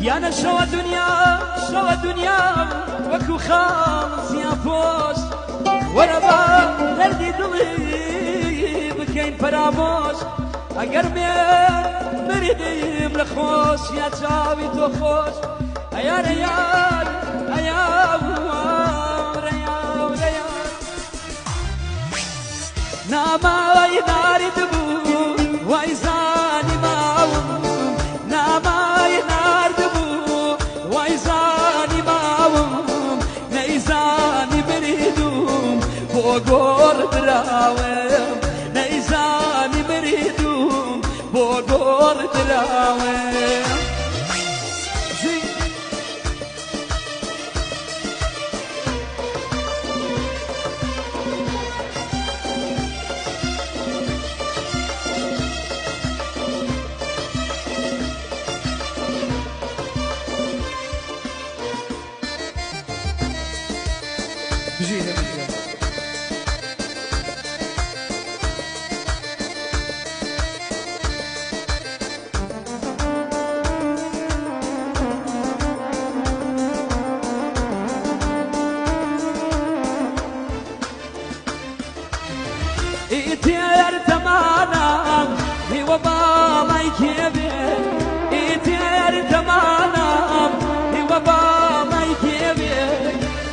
یانە شەوە دنیا وەکو خاڵ زیاپۆش وەرە بە دەردی دڵی بکەین پەرامۆش ئەگەر مریدیم لە خۆش یا چاوی تۆ خۆش ئەیار ئەیار ئەیار نامای نارد بوو وای زانی ماوم نامای نارد بوو وای زانی ماوم نەیزانی بریدوم بۆ گۆڕ دراوم نەیزانی بریدوم بۆ گۆڕ دراوم ئیتر تەمانم هیوە باڵای کێبێ ئیتر تەمانم هیوە باڵای کێبێ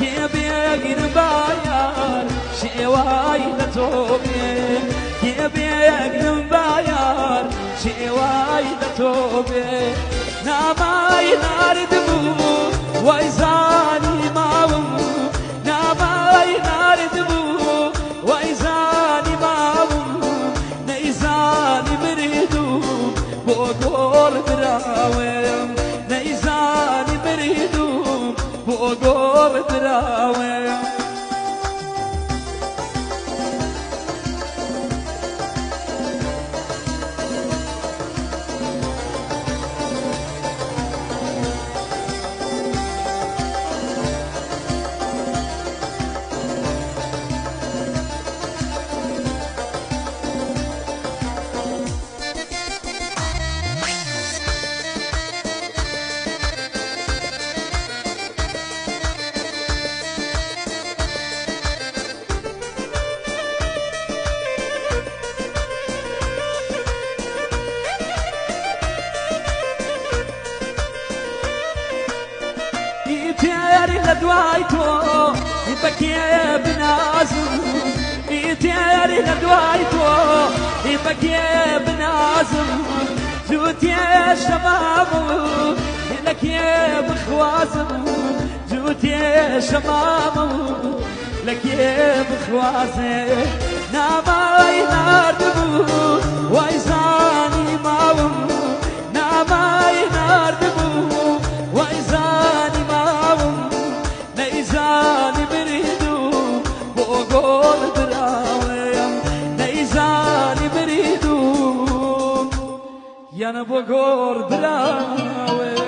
کێبێگیر بایار شێوای لە تۆ بێ کێبێگرم بایار شێوای لە تۆ بێ نامای نارد بوو وای زانی ماوم نامای نارد بوو وای زانی بۆ گۆڕ دراوم نەیزانی بریدوم بۆ گۆڕ دراوم ئیتر لە دوای تۆ بەکێ بنازم ئیتر لە دوای تۆ بەکێ بنازم جووتێ شەمام لە کێ بخوازم جووتێ شەمام لە کێ بخوازێ نامای ناردبوو وای زانی ماوم نامای ناردبوو وای زانی ماوم نەیزانی بریدوم بۆ گۆڕ دراوم نەیزانی بریدوم یانە بۆ گۆڕ دراوم